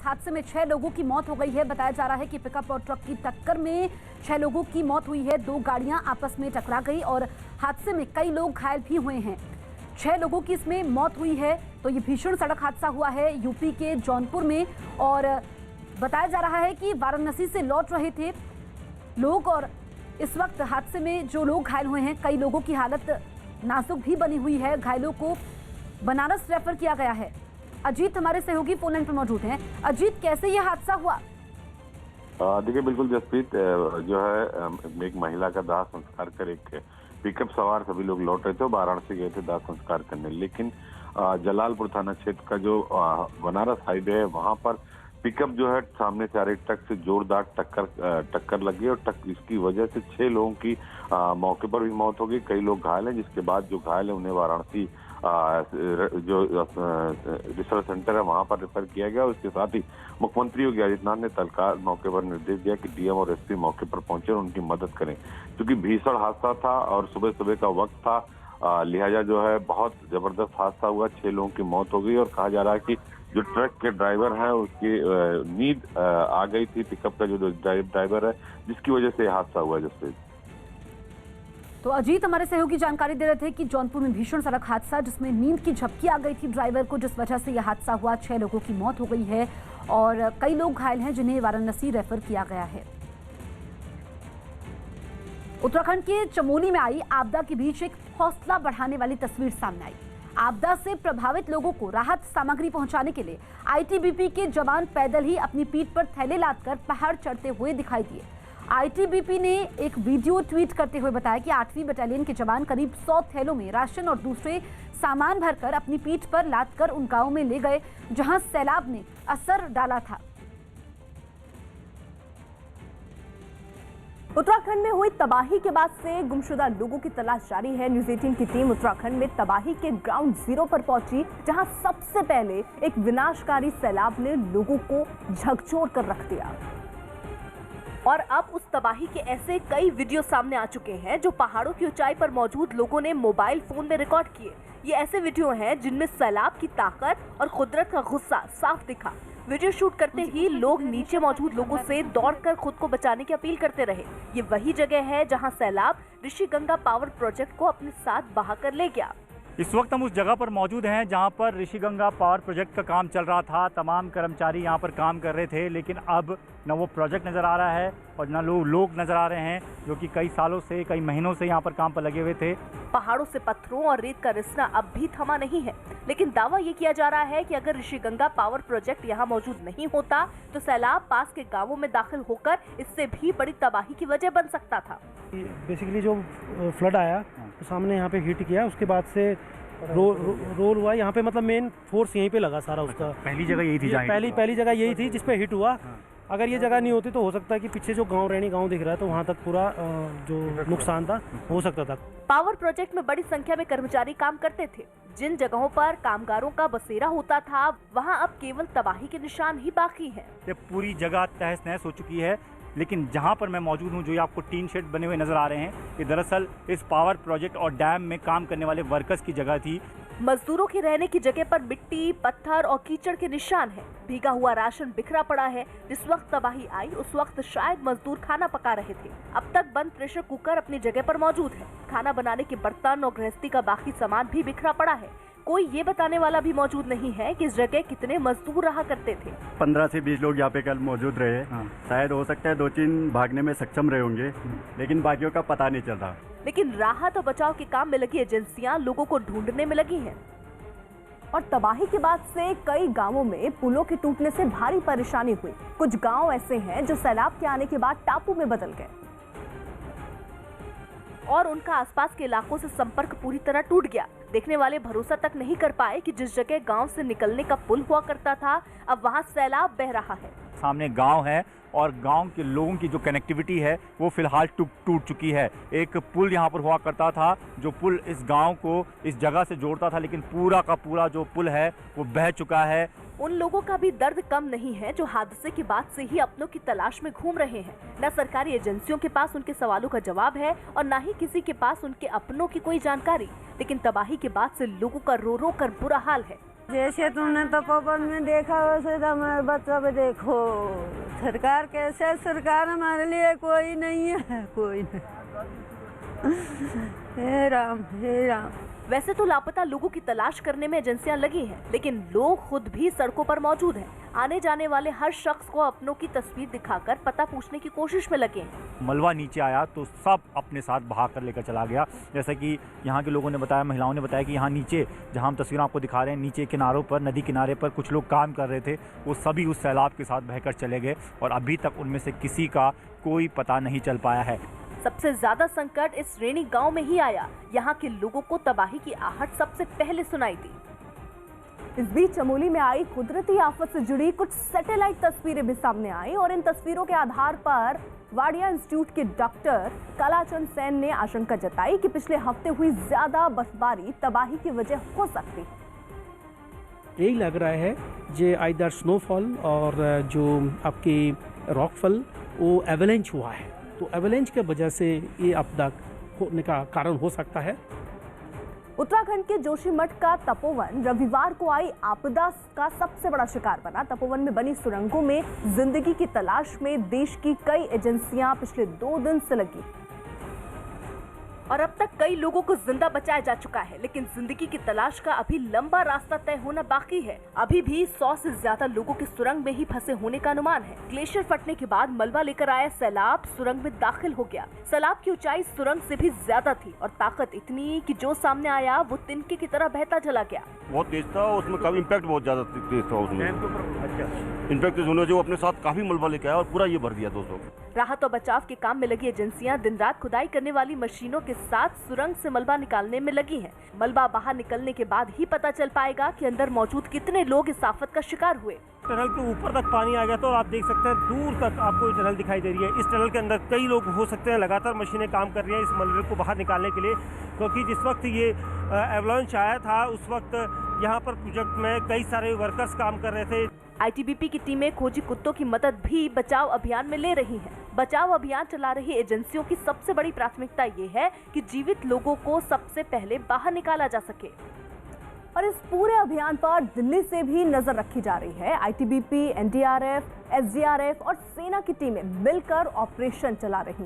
हादसे में 6 लोगों की मौत हो गई है। बताया जा रहा है कि पिकअप और ट्रक की टक्कर में 6 लोगों की मौत हुई है। 2 गाड़ियां आपस में टकरा गई और हादसे में कई लोग घायल भी हुए हैं। 6 लोगों की इसमें मौत हुई है। तो ये भीषण सड़क हादसा हुआ है यूपी के जौनपुर में और बताया जा रहा है कि वाराणसी से लौट रहे थे लोग और इस वक्त हादसे में जो लोग घायल हुए हैं, कई लोगों की हालत नाजुक भी बनी हुई है। घायलों को बनारस रेफर किया गया है। अजीत हमारे सहयोगी फोन लाइन पर मौजूद हैं। अजीत, कैसे यह हादसा हुआ? देखिए, बिल्कुल जसप्रीत, जो है एक महिला का दाह संस्कार कर एक पिकअप सवार सभी लोग लौट रहे थे, वाराणसी गए थे दाह संस्कार करने, लेकिन जलालपुर थाना क्षेत्र का जो बनारस हाईवे है वहां पर पिकअप जो है सामने से आ रही ट्रक से जोरदार टक्कर लगी और इसकी वजह से 6 लोगों की मौके पर भी मौत हो गई। कई लोग घायल हैं, जिसके बाद जो घायल है उन्हें वाराणसी जो रिसर्च सेंटर है वहां पर रेफर किया गया। उसके साथ ही मुख्यमंत्री योगी आदित्यनाथ ने तत्काल मौके पर निर्देश दिया कि डीएम और एसपी मौके पर पहुंचे और उनकी मदद करें, क्योंकि भीषण हादसा था और सुबह सुबह का वक्त था, लिहाजा जो है बहुत जबरदस्त हादसा हुआ। 6 लोगों की मौत हो गई और कहा जा रहा है कि जो ट्रक के ड्राइवर हैं उसकी नींद आ गई थी, पिकअप का जो ड्राइवर है, जिसकी वजह से हादसा हुआ। जैसे तो अजीत हमारे सहयोगी जानकारी दे रहे थे कि जौनपुर में भीषण सड़क हादसा जिसमें नींद की झपकी आ गई थी ड्राइवर को, जिस वजह से यह हादसा हुआ। 6 लोगों की मौत हो गई है और कई लोग घायल हैं जिन्हें वाराणसी रेफर किया गया है। उत्तराखंड के चमोली में आई आपदा के बीच एक हौसला बढ़ाने वाली तस्वीर सामने आई। आपदा से प्रभावित लोगों को राहत सामग्री पहुंचाने के लिए आईटीबीपी के जवान पैदल ही अपनी पीठ पर थैले लादकर पहाड़ चढ़ते हुए दिखाई दिए। आईटीबीपी ने एक वीडियो ट्वीट करते हुए बताया कि 8वीं बटालियन के जवान करीब 100 थैलों में राशन और दूसरे सामान भरकर अपनी पीठ पर लादकर उन गांवों में ले गए जहां सैलाब ने असर डाला था। उत्तराखंड में हुई तबाही के बाद से गुमशुदा लोगों की तलाश जारी है। न्यूज़ 18 की टीम उत्तराखंड में तबाही के ग्राउंड जीरो पर पहुंची, जहां सबसे पहले एक विनाशकारी सैलाब ने लोगों को झकझोर कर रख दिया। और अब उस तबाही के ऐसे कई वीडियो सामने आ चुके हैं जो पहाड़ों की ऊंचाई पर मौजूद लोगों ने मोबाइल फोन में रिकॉर्ड किए। ये ऐसे वीडियो हैं जिनमें सैलाब की ताकत और कुदरत का गुस्सा साफ दिखा। वीडियो शूट करते ही लोग नीचे मौजूद लोगों से दौड़कर खुद को बचाने की अपील करते रहे। ये वही जगह है जहां सैलाब ऋषिगंगा पावर प्रोजेक्ट को अपने साथ बहाकर ले गया। इस वक्त हम उस जगह पर मौजूद हैं जहां पर ऋषिगंगा पावर प्रोजेक्ट का काम चल रहा था। तमाम कर्मचारी यहां पर काम कर रहे थे, लेकिन अब न वो प्रोजेक्ट नज़र आ रहा है और न लोग नज़र आ रहे हैं जो कि कई सालों से, कई महीनों से यहां पर काम पर लगे हुए थे। पहाड़ों से पत्थरों और रेत का रिसना अब भी थमा नहीं है, लेकिन दावा ये किया जा रहा है कि अगर ऋषिगंगा पावर प्रोजेक्ट यहाँ मौजूद नहीं होता तो सैलाब पास के गाँवों में दाखिल होकर इससे भी बड़ी तबाही की वजह बन सकता था। बेसिकली जो फ्लड आया तो सामने यहाँ पे हिट किया, उसके बाद से रोल हुआ यहाँ पे, मतलब मेन फोर्स यहीं पे लगा सारा उसका। पहली जगह यही थी, पहली जगह यही थी जिसपे हिट हुआ। अगर ये जगह नहीं होती तो हो सकता है कि पीछे जो गांव रैनी गांव दिख रहा है तो वहाँ तक पूरा जो नुकसान था हो सकता था। पावर प्रोजेक्ट में बड़ी संख्या में कर्मचारी काम करते थे। जिन जगहों पर कामगारों का बसेरा होता था वहाँ अब केवल तबाही के निशान ही बाकी हैं। ये पूरी जगह तहस नहस हो चुकी है, लेकिन जहां पर मैं मौजूद हूं, जो ये आपको टीन शेड बने हुए नजर आ रहे हैं, ये दरअसल इस पावर प्रोजेक्ट और डैम में काम करने वाले वर्कर्स की जगह थी। मजदूरों के रहने की जगह पर मिट्टी, पत्थर और कीचड़ के निशान हैं। भीगा हुआ राशन बिखरा पड़ा है। जिस वक्त तबाही आई उस वक्त शायद मजदूर खाना पका रहे थे। अब तक बंद प्रेशर कुकर अपनी जगह पर मौजूद है। खाना बनाने के बर्तन और गृहस्थी का बाकी सामान भी बिखरा पड़ा है। कोई ये बताने वाला भी मौजूद नहीं है कि इस जगह कितने मजदूर रहा करते थे। 15 से 20 लोग यहाँ पे कल मौजूद रहे। शायद हो सकता है 2-3 भागने में सक्षम रहे होंगे, लेकिन बाकियों का पता नहीं चल रहा। लेकिन राहत और बचाव के काम में लगी एजेंसियां लोगों को ढूंढने में लगी हैं। और तबाही के बाद से कई गांवों में पुलों के टूटने से भारी परेशानी हुई। कुछ गांव ऐसे हैं जो सैलाब के आने के बाद टापू में बदल गए और उनका आसपास के इलाकों से संपर्क पूरी तरह टूट गया। देखने वाले भरोसा तक नहीं कर पाए कि जिस जगह गांव से निकलने का पुल हुआ करता था अब वहां सैलाब बह रहा है। सामने गांव है और गांव के लोगों की जो कनेक्टिविटी है वो फिलहाल टूट चुकी है। एक पुल यहाँ पर हुआ करता था, जो पुल इस गांव को इस जगह से जोड़ता था, लेकिन पूरा का पूरा जो पुल है वो बह चुका है। उन लोगों का भी दर्द कम नहीं है जो हादसे के बाद से ही अपनों की तलाश में घूम रहे हैं। न सरकारी एजेंसियों के पास उनके सवालों का जवाब है और न ही किसी के पास उनके अपनों की कोई जानकारी। लेकिन तबाही के बाद से लोगों का रो रो कर बुरा हाल है। जैसे तुमने तपोवन में देखा वैसे तो हमारे बच्चा पे देखो। सरकार कैसे, सरकार हमारे लिए कोई नहीं है, कोई नहीं। हे राम, हे राम। वैसे तो लापता लोगों की तलाश करने में एजेंसियां लगी हैं, लेकिन लोग खुद भी सड़कों पर मौजूद हैं। आने जाने वाले हर शख्स को अपनों की तस्वीर दिखाकर पता पूछने की कोशिश में लगे हैं। मलबा नीचे आया तो सब अपने साथ बहा कर लेकर चला गया। जैसा कि यहाँ के लोगों ने बताया, महिलाओं ने बताया कि यहाँ नीचे, जहाँ हम तस्वीरें आपको दिखा रहे हैं, नीचे किनारों पर, नदी किनारे पर कुछ लोग काम कर रहे थे, वो सभी उस सैलाब के साथ बहकर चले गए और अभी तक उनमें से किसी का कोई पता नहीं चल पाया है। सबसे ज्यादा संकट इस रेणी गांव में ही आया। यहाँ के लोगों को तबाही की आहट सबसे पहले सुनाई दी। इस बीच चमोली में आई कुदरती आफत से जुड़ी कुछ सैटेलाइट तस्वीरें भी सामने आई और इन तस्वीरों के आधार पर वाडिया इंस्टीट्यूट के डॉक्टर कलाचंद सेन ने आशंका जताई कि पिछले हफ्ते हुई ज्यादा बर्फबारी तबाही की वजह हो सकती। यही लग रहा है जो आइदर स्नोफॉल और जो आपकी रॉकफॉल वो एवलेंच हुआ है, तो एवलेंच के वजह से ये आपदा होने का कारण हो सकता है। उत्तराखंड के जोशीमठ का तपोवन रविवार को आई आपदा का सबसे बड़ा शिकार बना। तपोवन में बनी सुरंगों में जिंदगी की तलाश में देश की कई एजेंसियां पिछले 2 दिन से लगी और अब तक कई लोगों को जिंदा बचाया जा चुका है, लेकिन जिंदगी की तलाश का अभी लंबा रास्ता तय होना बाकी है। अभी भी 100 से ज्यादा लोगों के सुरंग में ही फंसे होने का अनुमान है। ग्लेशियर फटने के बाद मलबा लेकर आया सैलाब सुरंग में दाखिल हो गया। सैलाब की ऊंचाई सुरंग से भी ज्यादा थी और ताकत इतनी कि जो सामने आया वो तिनके की तरह बहता चला गया। बहुत तेज था, उसमें काफी इम्पैक्ट बहुत ज्यादा तेज था उसमें। इम्पैक्ट होने जो अपने साथ काफी मलबा लेके आया और पूरा ये भर दिया 200। राहत और बचाव के काम में लगी एजेंसियां दिन रात खुदाई करने वाली मशीनों के साथ सुरंग से मलबा निकालने में लगी हैं। मलबा बाहर निकलने के बाद ही पता चल पाएगा कि अंदर मौजूद कितने लोग इस आफत का शिकार हुए। टनल के ऊपर तक पानी आ गया तो आप देख सकते हैं दूर तक आपको टनल दिखाई दे रही है। इस टनल के अंदर कई लोग हो सकते हैं, लगातार मशीनें काम कर रही हैं इस मलबे को बाहर निकालने के लिए, क्योंकि जिस वक्त ये एवलांच आया था उस वक्त यहाँ पर प्रोजेक्ट में कई सारे वर्कर्स काम कर रहे थे। आईटीबीपी की टीमें खोजी कुत्तों की मदद भी बचाव अभियान में ले रही हैं। बचाव अभियान चला रही एजेंसियों की सबसे बड़ी प्राथमिकता ये है कि जीवित लोगों को सबसे पहले बाहर निकाला जा सके और इस पूरे अभियान पर दिल्ली से भी नजर रखी जा रही है। आईटीबीपी, एनडीआरएफ, एसडीआरएफ और सेना की टीमें मिलकर ऑपरेशन चला रही,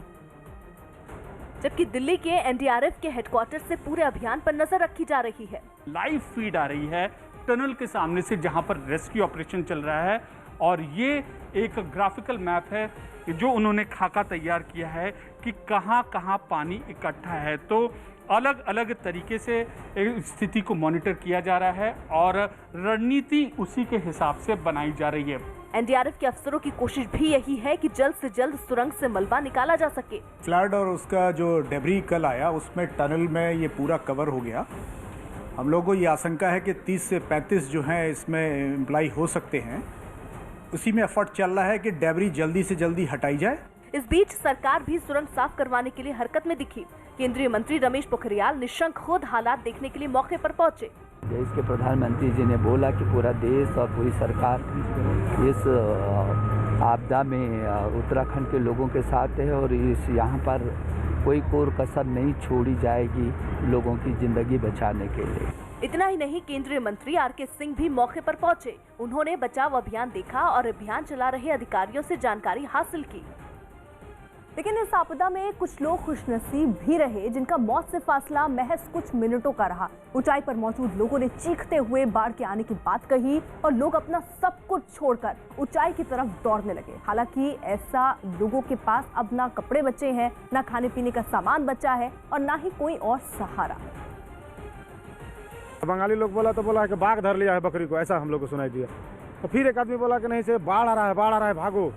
जबकि दिल्ली के एनडीआरएफ के हेडक्वार्टर से पूरे अभियान पर नजर रखी जा रही है। लाइव फीड आ रही है टनल के सामने से जहां पर रेस्क्यू ऑपरेशन चल रहा है और ये एक ग्राफिकल मैप है जो उन्होंने खाका तैयार किया है कि कहां कहां पानी इकट्ठा है। तो अलग अलग तरीके से स्थिति को मॉनिटर किया जा रहा है और रणनीति उसी के हिसाब से बनाई जा रही है। एनडीआरएफ के अफसरों की कोशिश भी यही है कि जल्द से जल्द सुरंग से मलबा निकाला जा सके। फ्लड और उसका जो डेब्री कल आया उसमें टनल में ये पूरा कवर हो गया। हम लोगों को ये आशंका है कि 30 से 35 जो हैं इसमें एम्प्लॉय हो सकते हैं। उसी में एफर्ट चल रहा है कि डेब्री जल्दी से जल्दी हटाई जाए। इस बीच सरकार भी सुरंग साफ करवाने के लिए हरकत में दिखी। केंद्रीय मंत्री रमेश पोखरियाल निशंक खुद हालात देखने के लिए मौके पर पहुंचे। देश के प्रधानमंत्री जी ने बोला कि पूरा देश और पूरी सरकार इस आपदा में उत्तराखंड के लोगों के साथ है और इस यहाँ पर कोई कोर कसर नहीं छोड़ी जाएगी लोगों की जिंदगी बचाने के लिए। इतना ही नहीं, केंद्रीय मंत्री आरके सिंह भी मौके पर पहुंचे। उन्होंने बचाव अभियान देखा और अभियान चला रहे अधिकारियों से जानकारी हासिल की। लेकिन इस आपदा में कुछ लोग खुशनसीब भी रहे जिनका मौत से फासला महज कुछ मिनटों का रहा। ऊंचाई पर मौजूद लोगों ने चीखते हुए बाढ़ के आने की बात कही और लोग अपना सब कुछ छोड़कर ऊंचाई की तरफ दौड़ने लगे। हालांकि ऐसा लोगों के पास अब ना कपड़े बचे हैं, ना खाने पीने का सामान बचा है और ना ही कोई और सहारा। बंगाली लोग बोला तो बोला कि बाघ धर लिया है बकरी को, ऐसा हम लोग को सुनाई दिया। तो फिर एक आदमी बोला कि नहीं से बाढ़ आ रहा है, बाढ़ आ रहा है, भागो।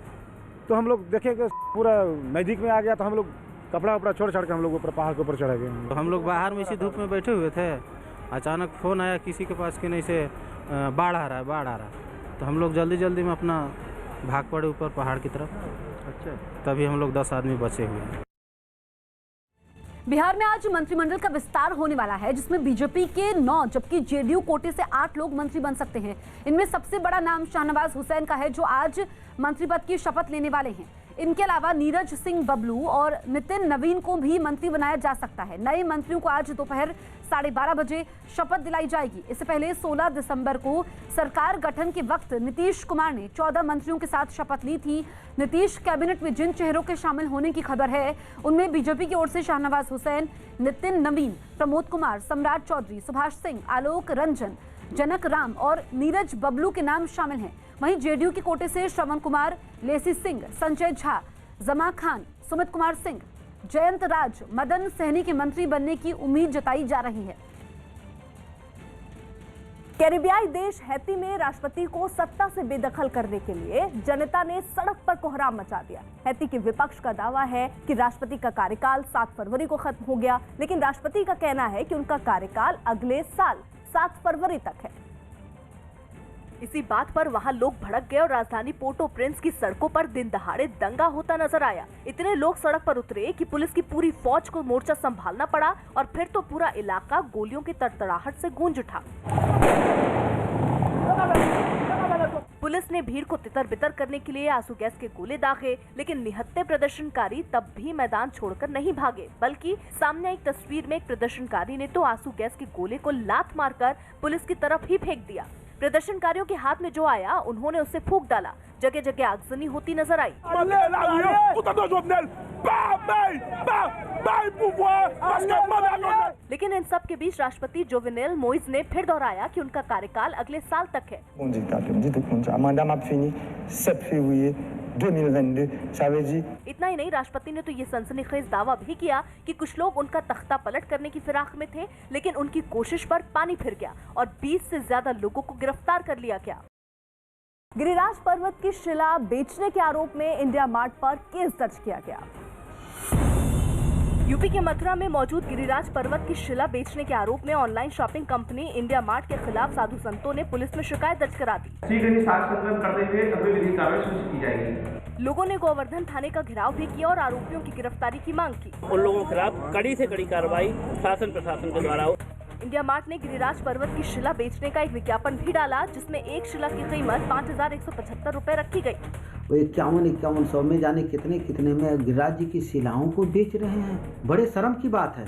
तो हम लोग देखे कि पूरा नज़दीक में आ गया तो हम लोग कपड़ा वपड़ा छोड़ छाड़ के हम लोग ऊपर पहाड़ के ऊपर चढ़ा गए। तो हम लोग बाहर में इसी धूप में बैठे हुए थे, अचानक फ़ोन आया किसी के पास कि नहीं से बाढ़ आ रहा है, बाढ़ आ रहा है। तो हम लोग जल्दी जल्दी में अपना भाग पड़े ऊपर पहाड़ की तरफ। अच्छा, तभी हम लोग 10 आदमी बचे हुए हैं। बिहार में आज मंत्रिमंडल का विस्तार होने वाला है, जिसमें बीजेपी के 9 जबकि जेडीयू कोटे से 8 लोग मंत्री बन सकते हैं। इनमें सबसे बड़ा नाम शाहनवाज हुसैन का है, जो आज मंत्री पद की शपथ लेने वाले हैं। इनके अलावा नीरज सिंह बबलू और नितिन नवीन को भी मंत्री बनाया जा सकता है। नए मंत्रियों को आज दोपहर 12:30 बजे शपथ दिलाई जाएगी। इससे पहले 16 दिसंबर को सरकार गठन के वक्त नीतीश कुमार ने 14 मंत्रियों के साथ शपथ ली थी। नीतीश कैबिनेट में जिन चेहरों के शामिल होने की खबर है उनमें बीजेपी की ओर से शाहनवाज हुसैन, नितिन नवीन, प्रमोद कुमार, सम्राट चौधरी, सुभाष सिंह, आलोक रंजन, जनक राम और नीरज बबलू के नाम शामिल हैं। वहीं जेडीयू के कोटे से श्रवण कुमार, लेसी सिंह, संजय झा, जमा खान, सुमित कुमार सिंह, जयंत राज, मदन सहनी के मंत्री बनने की उम्मीद जताई जा रही है। कैरिबियाई देश हैती में राष्ट्रपति को सत्ता से बेदखल करने के लिए जनता ने सड़क पर कोहराम मचा दिया। हैती के विपक्ष का दावा है कि राष्ट्रपति का कार्यकाल 7 फरवरी को खत्म हो गया, लेकिन राष्ट्रपति का कहना है कि उनका कार्यकाल अगले साल 7 फरवरी तक है। इसी बात पर वहां लोग भड़क गए और राजधानी पोर्टो प्रिंस की सड़कों पर दिन दहाड़े दंगा होता नजर आया। इतने लोग सड़क पर उतरे कि पुलिस की पूरी फौज को मोर्चा संभालना पड़ा और फिर तो पूरा इलाका गोलियों की तड़तड़ाहट से गूंज उठा। पुलिस ने भीड़ को तितर बितर करने के लिए आंसू गैस के गोले दागे, लेकिन निहत्थे प्रदर्शनकारी तब भी मैदान छोड़कर नहीं भागे, बल्कि सामने एक तस्वीर में एक प्रदर्शनकारी ने तो आंसू गैस के गोले को लात मारकर पुलिस की तरफ ही फेंक दिया। प्रदर्शनकारियों के हाथ में जो आया उन्होंने उसे फूंक डाला। जगह जगह आगजनी होती नजर आई। लेकिन इन सब के बीच राष्ट्रपति जोवेनेल मोइज ने फिर दोहराया कि उनका कार्यकाल अगले साल तक है। इतना ही नहीं, राष्ट्रपति ने तो ये सनसनीखेज दावा भी किया कि कुछ लोग उनका तख्ता पलट करने की फिराक में थे, लेकिन उनकी कोशिश पर पानी फिर गया और 20 से ज्यादा लोगों को गिरफ्तार कर लिया गया। गिरिराज पर्वत की शिला बेचने के आरोप में इंडिया मार्ट पर केस दर्ज किया गया। यूपी के मथुरा में मौजूद गिरिराज पर्वत की शिला बेचने के आरोप में online shopping company India mart के खिलाफ साधु संतों ने पुलिस में शिकायत दर्ज करा दी। लोगों ने गोवर्धन थाने का घेराव भी किया और आरोपियों की गिरफ्तारी की मांग की। उन लोगों के खिलाफ कड़ी से कड़ी कार्रवाई शासन प्रशासन के द्वारा। इंडिया मार्ट ने गिरिराज पर्वत की शिला बेचने का एक विज्ञापन भी डाला, जिसमें एक शिला की कीमत 5,175 रुपए रखी गई। वो 51-51 में जाने कितने में गिरिराज जी की शिलाओं को बेच रहे हैं। बड़े शर्म की बात है।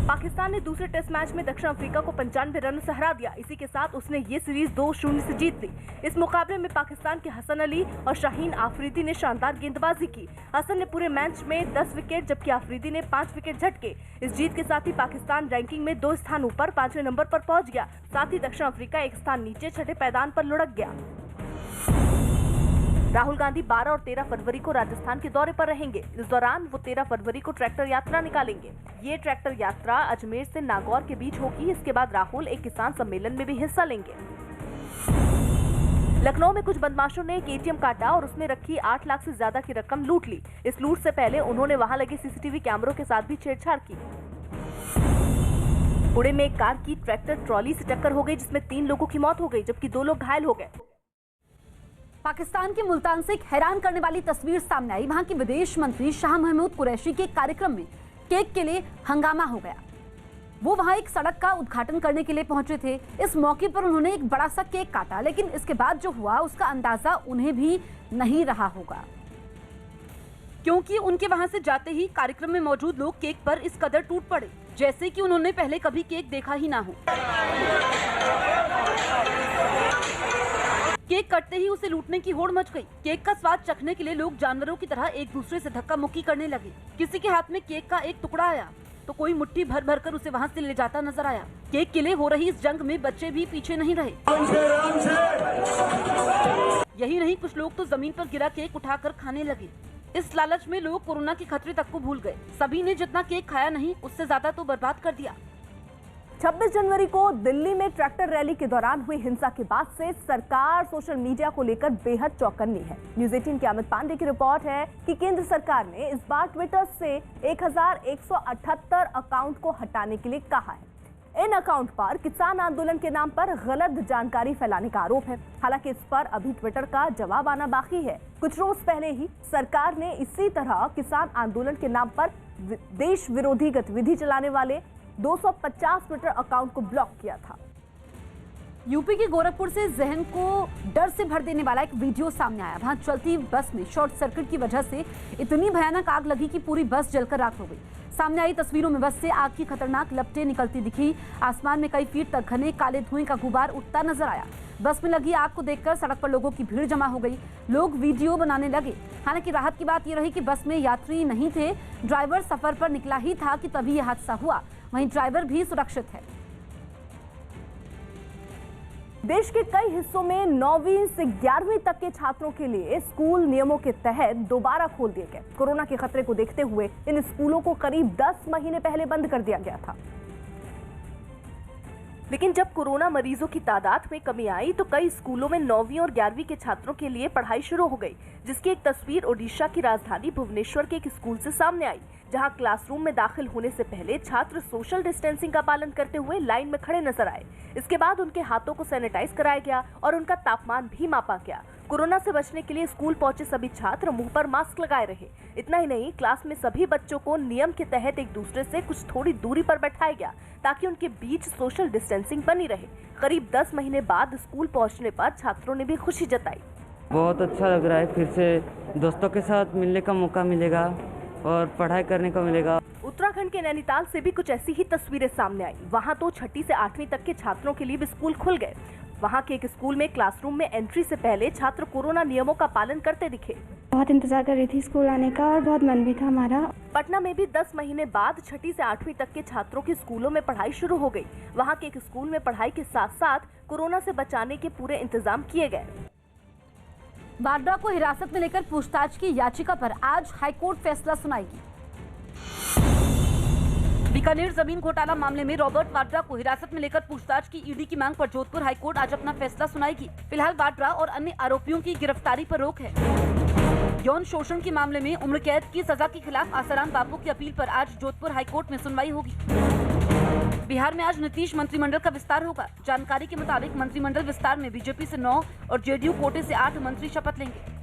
पाकिस्तान ने दूसरे टेस्ट मैच में दक्षिण अफ्रीका को 95 रनों से हरा दिया। इसी के साथ उसने ये सीरीज 2-0 से जीत ली। इस मुकाबले में पाकिस्तान के हसन अली और शाहीन आफरीदी ने शानदार गेंदबाजी की। हसन ने पूरे मैच में 10 विकेट जबकि आफरीदी ने 5 विकेट झटके। इस जीत के साथ ही पाकिस्तान रैंकिंग में 2 स्थान ऊपर 5वें नंबर पर पहुंच गया। साथ ही दक्षिण अफ्रीका 1 स्थान नीचे 6ठे पायदान पर लुढ़क गया। राहुल गांधी 12 और 13 फरवरी को राजस्थान के दौरे पर रहेंगे। इस दौरान वो 13 फरवरी को ट्रैक्टर यात्रा निकालेंगे। ये ट्रैक्टर यात्रा अजमेर से नागौर के बीच होगी। इसके बाद राहुल एक किसान सम्मेलन में भी हिस्सा लेंगे। लखनऊ में कुछ बदमाशों ने एक एटीएम काटा और उसमें रखी 8 लाख से ज्यादा की रकम लूट ली। इस लूट से पहले उन्होंने वहां लगे सीसीटीवी कैमरों के साथ भी छेड़छाड़ की। पुणे में एक कार की ट्रैक्टर ट्रॉली से टक्कर हो गई, जिसमें 3 लोगों की मौत हो गई जबकि 2 लोग घायल हो गए। पाकिस्तान के मुल्तान से एक हैरान करने वाली तस्वीर सामने आई। वहां के विदेश मंत्री शाह महमूद कुरैशी के कार्यक्रम में केक के लिए हंगामा हो गया। वो वहां एक सड़क का उद्घाटन करने के लिए पहुंचे थे। इस मौके पर उन्होंने एक बड़ा सा केक काटा, लेकिन इसके बाद जो हुआ उसका अंदाजा उन्हें भी नहीं रहा होगा, क्योंकि उनके वहां से जाते ही कार्यक्रम में मौजूद लोग केक पर इस कदर टूट पड़े जैसे कि उन्होंने पहले कभी केक देखा ही ना हो। केक कटते ही उसे लूटने की होड़ मच गई। केक का स्वाद चखने के लिए लोग जानवरों की तरह एक दूसरे से धक्का मुक्की करने लगे। किसी के हाथ में केक का एक टुकड़ा आया तो कोई मुट्ठी भर भर कर उसे वहां से ले जाता नजर आया। केक के लिए हो रही इस जंग में बच्चे भी पीछे नहीं रहे। यही नहीं, कुछ लोग तो जमीन पर गिरा केक उठाकर खाने लगे। इस लालच में लोग कोरोना के खतरे तक को भूल गए। सभी ने जितना केक खाया नहीं, उससे ज्यादा तो बर्बाद कर दिया। 26 जनवरी को दिल्ली में ट्रैक्टर रैली के दौरान हुई हिंसा के बाद से सरकार सोशल मीडिया को लेकर बेहद चौकन्नी है। न्यूज़ 18 के अमित पांडे की रिपोर्ट है कि केंद्र सरकार ने इस बार ट्विटर से 1178 अकाउंट को हटाने के लिए कहा है। इन अकाउंट पर किसान आंदोलन के नाम पर गलत जानकारी फैलाने का आरोप है। हालांकि इस पर अभी ट्विटर का जवाब आना बाकी है। कुछ रोज पहले ही सरकार ने इसी तरह किसान आंदोलन के नाम पर देश विरोधी गतिविधि चलाने वाले 250 ट्विटर अकाउंट को ब्लॉक किया था। यूपी के गोरखपुर से जहन को डर से भर देने वाला एक वीडियो सामने आया। वहां चलती बस में शॉर्ट सर्किट की वजह से इतनी भयानक आग लगी कि पूरी बस जलकर राख हो गई। सामने आई तस्वीरों में बस से आग की खतरनाक लपटें निकलती दिखी। आसमान में कई फीट तक घने काले धुएं का गुबार उठता नजर आया। बस में लगी आग को देखकर सड़क पर लोगों की भीड़ जमा हो गई। लोग वीडियो बनाने लगे। हालांकि राहत की बात यह रही कि बस में यात्री नहीं थे, ड्राइवर सफर पर निकला ही था कि तभी यह हादसा हुआ। वहीं ड्राइवर भी सुरक्षित है। देश के कई हिस्सों में 9वीं से 11वीं तक के छात्रों के लिए स्कूल नियमों के तहत दोबारा खोल दिए गए। कोरोना के खतरे को देखते हुए इन स्कूलों को करीब 10 महीने पहले बंद कर दिया गया था। लेकिन जब कोरोना मरीजों की तादाद में कमी आई तो कई स्कूलों में 9वीं और 11वीं के छात्रों के लिए पढ़ाई शुरू हो गई, जिसकी एक तस्वीर ओडिशा की राजधानी भुवनेश्वर के एक स्कूल से सामने आई, जहां क्लासरूम में दाखिल होने से पहले छात्र सोशल डिस्टेंसिंग का पालन करते हुए लाइन में खड़े नजर आए। इसके बाद उनके हाथों को सैनिटाइज कराया गया और उनका तापमान भी मापा गया। कोरोना से बचने के लिए स्कूल पहुंचे सभी छात्र मुंह पर मास्क लगाए रहे। इतना ही नहीं, क्लास में सभी बच्चों को नियम के तहत एक दूसरे से कुछ थोड़ी दूरी पर बैठाया गया ताकि उनके बीच सोशल डिस्टेंसिंग बनी रहे। करीब 10 महीने बाद स्कूल पहुंचने पर छात्रों ने भी खुशी जताई। बहुत अच्छा लग रहा है, फिर से दोस्तों के साथ मिलने का मौका मिलेगा और पढ़ाई करने को मिलेगा। उत्तराखंड के नैनीताल से भी कुछ ऐसी ही तस्वीरें सामने आई। वहां तो 6ठी से 8वीं तक के छात्रों के लिए भी स्कूल खुल गए। वहां के एक स्कूल में क्लासरूम में एंट्री से पहले छात्र कोरोना नियमों का पालन करते दिखे। बहुत इंतजार कर रही थी स्कूल आने का और बहुत मन भी था हमारा। पटना में भी 10 महीने बाद 6ठी से 8वीं तक के छात्रों की स्कूलों में पढ़ाई शुरू हो गई। वहाँ के एक स्कूल में पढ़ाई के साथ साथ कोरोना से बचाने के पूरे इंतजाम किए गए। वाड्रा को हिरासत में लेकर पूछताछ की याचिका पर आज हाईकोर्ट फैसला सुनाएगी। बीकानेर जमीन घोटाला मामले में रॉबर्ट वाड्रा को हिरासत में लेकर पूछताछ की ईडी की मांग पर जोधपुर हाईकोर्ट आज अपना फैसला सुनाएगी। फिलहाल वाड्रा और अन्य आरोपियों की गिरफ्तारी पर रोक है। यौन शोषण के मामले में उम्र कैद की सजा के खिलाफ आसाराम बापू की अपील पर आज जोधपुर हाईकोर्ट में सुनवाई होगी। बिहार में आज नीतीश मंत्रिमंडल का विस्तार होगा। जानकारी के मुताबिक मंत्रिमंडल विस्तार में बीजेपी से 9 और जेडीयू कोटे से 8 मंत्री शपथ लेंगे।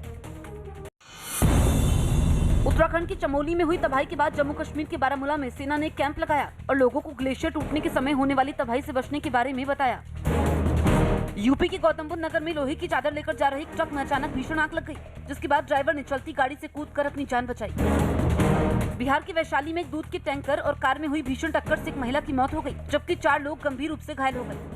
उत्तराखंड की चमोली में हुई तबाही के बाद जम्मू कश्मीर के बारामूला में सेना ने कैंप लगाया और लोगों को ग्लेशियर टूटने के समय होने वाली तबाही से बचने के बारे में बताया। यूपी के गौतम बुद्ध नगर में लोहे की चादर लेकर जा रही ट्रक में अचानक भीषण आग लग गई, जिसके बाद ड्राइवर ने चलती गाड़ी से कूदकर अपनी जान बचाई। बिहार के वैशाली में एक दूध के टैंकर और कार में हुई भीषण टक्कर से एक महिला की मौत हो गई, जबकि 4 लोग गंभीर रूप से घायल हो गए।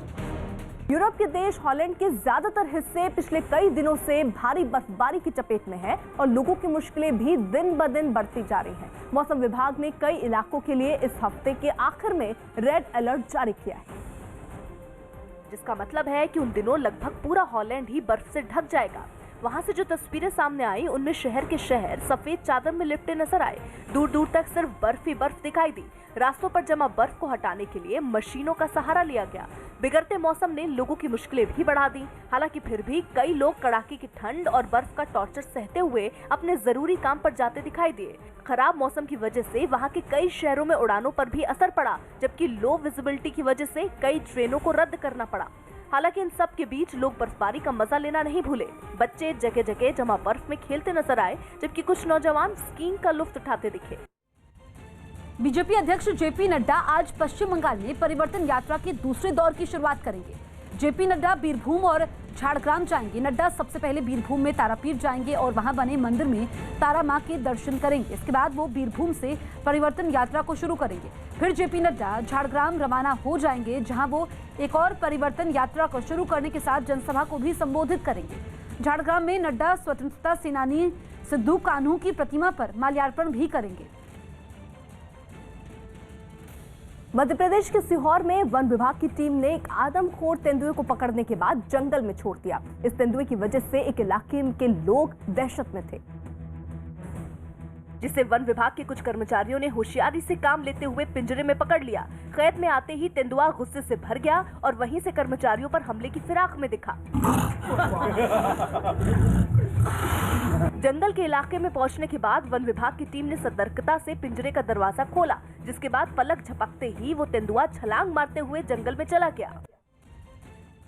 यूरोप के देश हॉलैंड के ज्यादातर हिस्से पिछले कई दिनों से भारी बर्फबारी की चपेट में है और लोगों की मुश्किलें भी दिन ब दिन बढ़ती जा रही हैं। मौसम विभाग ने कई इलाकों के लिए इस हफ्ते के आखिर में रेड अलर्ट जारी किया है, जिसका मतलब है कि उन दिनों लगभग पूरा हॉलैंड ही बर्फ से ढक जाएगा। वहां से जो तस्वीरें सामने आई उनमें शहर के शहर सफेद चादर में लिपटे नजर आए। दूर दूर तक सिर्फ बर्फ ही बर्फ दिखाई दी। रास्तों पर जमा बर्फ को हटाने के लिए मशीनों का सहारा लिया गया। बिगड़ते मौसम ने लोगों की मुश्किलें भी बढ़ा दी। हालांकि फिर भी कई लोग कड़ाके की ठंड और बर्फ का टॉर्चर सहते हुए अपने जरूरी काम पर जाते दिखाई दिए। खराब मौसम की वजह से वहां के कई शहरों में उड़ानों पर भी असर पड़ा, जबकि लो विजिबिलिटी की वजह से कई ट्रेनों को रद्द करना पड़ा। हालांकि इन सब के बीच लोग बर्फबारी का मजा लेना नहीं भूले। बच्चे जगह जगह जमा बर्फ में खेलते नजर आए, जबकि कुछ नौजवान स्कीइंग का लुत्फ उठाते दिखे। बीजेपी अध्यक्ष जेपी नड्डा आज पश्चिम बंगाल में परिवर्तन यात्रा के दूसरे दौर की शुरुआत करेंगे। जेपी नड्डा बीरभूम और झारग्राम जाएंगे। नड्डा सबसे पहले बीरभूम में तारापीठ जाएंगे और वहां बने मंदिर में तारा मां के दर्शन करेंगे। इसके बाद वो बीरभूम से परिवर्तन यात्रा को शुरू करेंगे। फिर जेपी नड्डा झारग्राम रवाना हो जाएंगे, जहां वो एक और परिवर्तन यात्रा को शुरू करने के साथ जनसभा को भी संबोधित करेंगे। झारग्राम में नड्डा स्वतंत्रता सेनानी सिद्धू कान्हू की प्रतिमा पर माल्यार्पण भी करेंगे। मध्य प्रदेश के सीहोर में वन विभाग की टीम ने एक आदमखोर तेंदुए को पकड़ने के बाद जंगल में छोड़ दिया। इस तेंदुए की वजह से एक इलाके के लोग दहशत में थे, जिसे वन विभाग के कुछ कर्मचारियों ने होशियारी से काम लेते हुए पिंजरे में पकड़ लिया। कैद में आते ही तेंदुआ गुस्से से भर गया और वहीं से कर्मचारियों पर हमले की फिराक में दिखा। जंगल के इलाके में पहुंचने के बाद वन विभाग की टीम ने सतर्कता से पिंजरे का दरवाजा खोला, जिसके बाद पलक झपकते ही वो तेंदुआ छलांग मारते हुए जंगल में चला गया।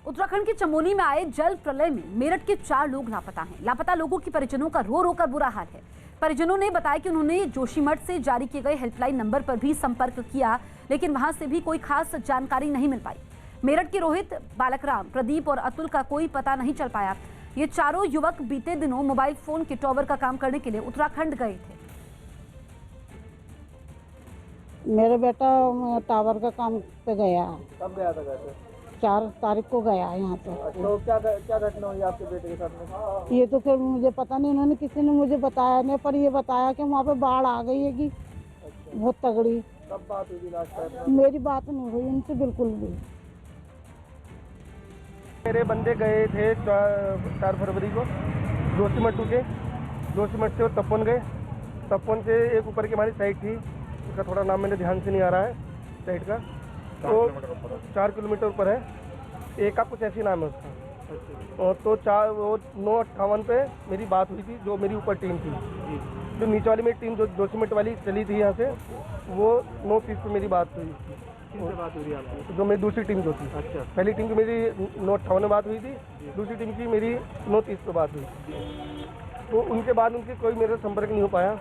उत्तराखंड के चमोली में आए जल प्रलय में मेरठ के 4 लोग लापता हैं। लापता लोगों के परिजनों का रो रो कर बुरा हाल है। परिजनों ने बताया कि उन्होंने जोशीमठ से जारी किए गए हेल्पलाइन नंबर पर भी संपर्क किया, लेकिन वहां से भी कोई खास जानकारी नहीं मिल पाई। मेरठ के रोहित, बालकराम, प्रदीप और अतुल का कोई पता नहीं चल पाया। ये चारों युवक बीते दिनों मोबाइल फोन के टॉवर का काम करने के लिए उत्तराखंड गए थे। मेरा बेटा टावर का काम पे गया है। कब गया था घर पे? 4 तारीख को गया है यहाँ पे। तो क्या घटना हुई आपके बेटे के साथ में? ये तो फिर मुझे पता नहीं, उन्होंने किसी ने मुझे बताया नहीं, पर ये बताया कि वहाँ पे बाढ़ आ गई है कि बहुत तगड़ी। कब बात हुई थी लास्ट टाइम? मेरी बात नहीं हुई उनसे बिल्कुल भी। मेरे बंदे गए थे 4 फरवरी को जोशीमठ के, जोशीमठ से तपोवन गए। तपोवन से एक ऊपर की हमारी साइड थी, उसका थोड़ा नाम मेरे ध्यान से नहीं आ रहा है साइड का, तो 4 किलोमीटर ऊपर है, एक का कुछ ऐसी नाम है उसका। और तो 9:58 पे मेरी बात हुई थी, जो मेरी ऊपर टीम थी, जो नीचे वाली मेरी टीम जो जोशीमठ वाली चली थी यहाँ से, वो 9:30 पे मेरी बात हुई थी। किससे बात हुई थी आपकी? जो मेरी दूसरी टीम जो थी। अच्छा। पहली टीम की मेरी 9:58 में बात हुई थी, दूसरी टीम की मेरी 9:30 पे बात हुई थी। तो उनके बाद उनके कोई मेरा संपर्क नहीं हो पाया।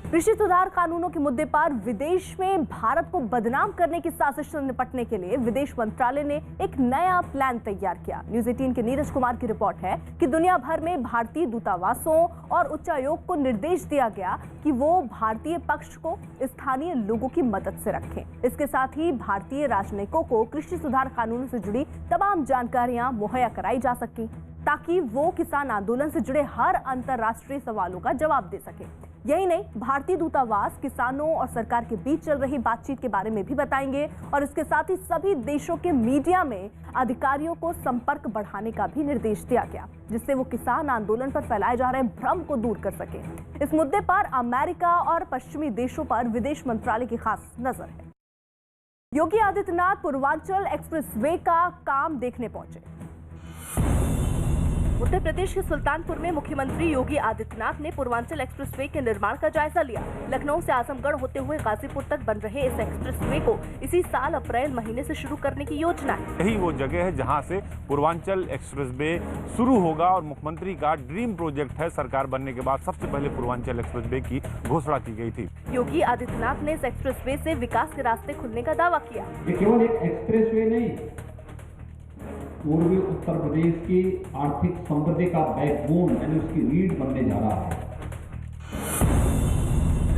कृषि सुधार कानूनों के मुद्दे पर विदेश में भारत को बदनाम करने की साजिश से निपटने के लिए विदेश मंत्रालय ने एक नया प्लान तैयार किया। न्यूज़ 18 के नीरज कुमार की रिपोर्ट है कि दुनिया भर में भारतीय दूतावासों और उच्चायोग को निर्देश दिया गया कि वो भारतीय पक्ष को स्थानीय लोगों की मदद से रखें। इसके साथ ही भारतीय राजनयिकों को कृषि सुधार कानूनों से जुड़ी तमाम जानकारियां मुहैया कराई जा सकें, ताकि वो किसान आंदोलन से जुड़े हर अंतर्राष्ट्रीय सवालों का जवाब दे सके। यही नहीं, भारतीय दूतावास किसानों और सरकार के बीच चल रही बातचीत के बारे में भी बताएंगे और इसके साथ ही सभी देशों के मीडिया में अधिकारियों को संपर्क बढ़ाने का भी निर्देश दिया गया, जिससे वो किसान आंदोलन पर फैलाए जा रहे भ्रम को दूर कर सके। इस मुद्दे पर अमेरिका और पश्चिमी देशों पर विदेश मंत्रालय की खास नजर है। योगी आदित्यनाथ पूर्वांचल एक्सप्रेसवे का काम देखने पहुंचे। उत्तर प्रदेश के सुल्तानपुर में मुख्यमंत्री योगी आदित्यनाथ ने पूर्वांचल एक्सप्रेसवे के निर्माण का जायजा लिया। लखनऊ से आजमगढ़ होते हुए गाजीपुर तक बन रहे इस एक्सप्रेसवे को इसी साल अप्रैल महीने से शुरू करने की योजना है। यही वो जगह है जहां से पूर्वांचल एक्सप्रेसवे शुरू होगा और मुख्यमंत्री का ड्रीम प्रोजेक्ट है। सरकार बनने के बाद सबसे पहले पूर्वांचल एक्सप्रेसवे की घोषणा की गई थी। योगी आदित्यनाथ ने इस एक्सप्रेसवे से विकास के रास्ते खुलने का दावा किया। ये केवल एक एक्सप्रेसवे नहीं, पूर्वी उत्तर प्रदेश की आर्थिक समृद्धि का बैकबोन यानी उसकी रीढ़ बनने जा रहा है।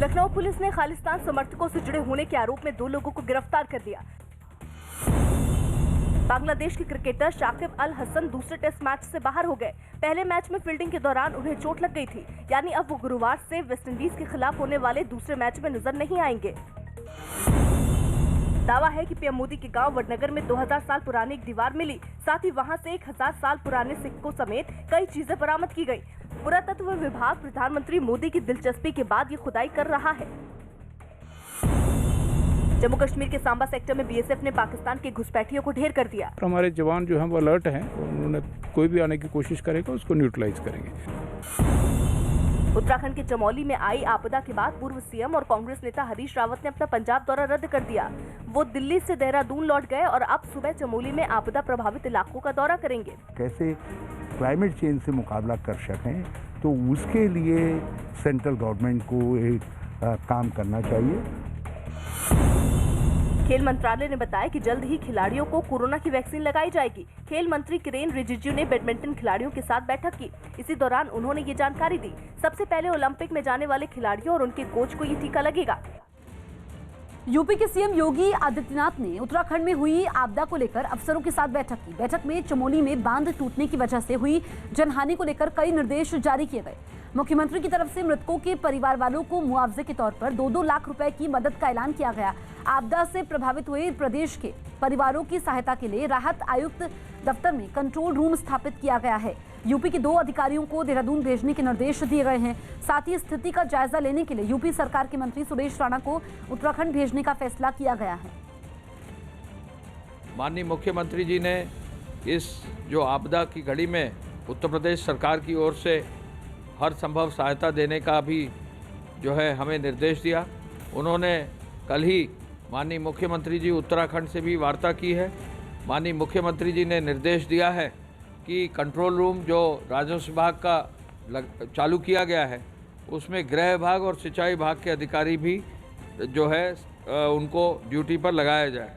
लखनऊ पुलिस ने खालिस्तान समर्थकों से जुड़े होने के आरोप में 2 लोगों को गिरफ्तार कर लिया। बांग्लादेश के क्रिकेटर शाकिब अल हसन दूसरे टेस्ट मैच से बाहर हो गए। पहले मैच में फील्डिंग के दौरान उन्हें चोट लग गई थी, यानी अब वो गुरुवार से वेस्टइंडीज के खिलाफ होने वाले दूसरे मैच में नजर नहीं आएंगे। दावा है कि पीएम मोदी के गांव वडनगर में 2000 साल पुरानी एक दीवार मिली, साथ ही वहां से 1000 साल पुराने सिक्कों समेत कई चीजें बरामद की गई। पुरातत्व विभाग प्रधानमंत्री मोदी की दिलचस्पी के बाद ये खुदाई कर रहा है। जम्मू कश्मीर के सांबा सेक्टर में बीएसएफ ने पाकिस्तान के घुसपैठियों को ढेर कर दिया। हमारे जवान जो हैं वो अलर्ट हैं, उन्होंने कोई भी आने की कोशिश करेगा उसको न्यूट्रलाइज करेंगे। उत्तराखंड के चमोली में आई आपदा के बाद पूर्व सीएम और कांग्रेस नेता हरीश रावत ने अपना पंजाब दौरा रद्द कर दिया। वो दिल्ली से देहरादून लौट गए और अब सुबह चमोली में आपदा प्रभावित इलाकों का दौरा करेंगे। कैसे क्लाइमेट चेंज से मुकाबला कर सकें, तो उसके लिए सेंट्रल गवर्नमेंट को एक काम करना चाहिए। खेल मंत्रालय ने बताया कि जल्द ही खिलाड़ियों को कोरोना की वैक्सीन लगाई जाएगी। खेल मंत्री किरेन रिजिजू ने बैडमिंटन खिलाड़ियों के साथ बैठक की। इसी दौरान उन्होंने ये जानकारी दी। सबसे पहले ओलंपिक में जाने वाले खिलाड़ियों और उनके कोच को ये टीका लगेगा। यूपी के सीएम योगी आदित्यनाथ ने उत्तराखंड में हुई आपदा को लेकर अफसरों के साथ बैठक की। बैठक में चमोली में बांध टूटने की वजह से हुई जनहानि को लेकर कई निर्देश जारी किए गए। मुख्यमंत्री की तरफ से मृतकों के परिवार वालों को मुआवजे के तौर पर 2-2 लाख रुपए की मदद का ऐलान किया गया। आपदा से प्रभावित हुए प्रदेश के परिवारों की सहायता के लिए राहत आयुक्त दफ्तर में कंट्रोल रूम स्थापित किया गया है। यूपी के 2 अधिकारियों को देहरादून भेजने के निर्देश दिए गए हैं। साथ ही स्थिति का जायजा लेने के लिए यूपी सरकार के मंत्री सुरेश राणा को उत्तराखंड भेजने का फैसला किया गया है। माननीय मुख्यमंत्री जी ने इस जो आपदा की घड़ी में उत्तर प्रदेश सरकार की ओर से हर संभव सहायता देने का भी जो है हमें निर्देश दिया। उन्होंने कल ही माननीय मुख्यमंत्री जी उत्तराखंड से भी वार्ता की है। माननीय मुख्यमंत्री जी ने निर्देश दिया है कि कंट्रोल रूम जो राजस्व विभाग का चालू किया गया है उसमें गृह विभाग और सिंचाई विभाग के अधिकारी भी जो है उनको ड्यूटी पर लगाया जाए।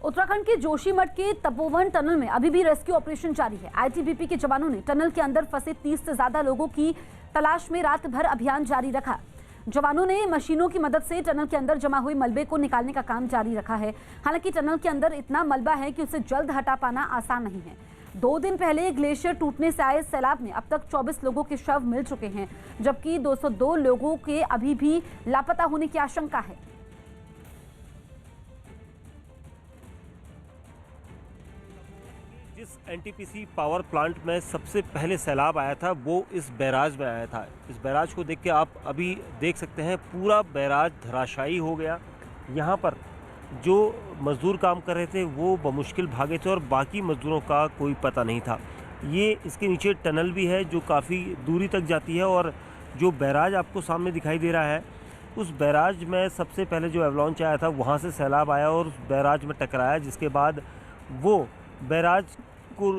उत्तराखंड के जोशीमठ के तपोवन टनल में अभी भी रेस्क्यू ऑपरेशन जारी है। आईटीबीपी के जवानों ने टनल के अंदर फंसे 30 से ज्यादा लोगों की तलाश में रात भर अभियान जारी रखा। जवानों ने मशीनों की मदद से टनल के अंदर जमा हुए मलबे को निकालने का काम जारी रखा है। हालांकि टनल के अंदर इतना मलबा है कि उसे जल्द हटा पाना आसान नहीं है। 2 दिन पहले ग्लेशियर टूटने से आए सैलाब में अब तक 24 लोगों के शव मिल चुके हैं, जबकि 202 लोगों के अभी भी लापता होने की आशंका है। जिस एनटीपीसी पावर प्लांट में सबसे पहले सैलाब आया था वो इस बैराज में आया था। इस बैराज को देख के आप अभी देख सकते हैं पूरा बैराज धराशायी हो गया। यहाँ पर जो मज़दूर काम कर रहे थे वो बमुश्किल भागे थे और बाकी मज़दूरों का कोई पता नहीं था। ये इसके नीचे टनल भी है जो काफ़ी दूरी तक जाती है और जो बैराज आपको सामने दिखाई दे रहा है उस बैराज में सबसे पहले जो एवलांच आया था वहाँ से सैलाब आया और उस बैराज में टकराया, जिसके बाद वो बैराज को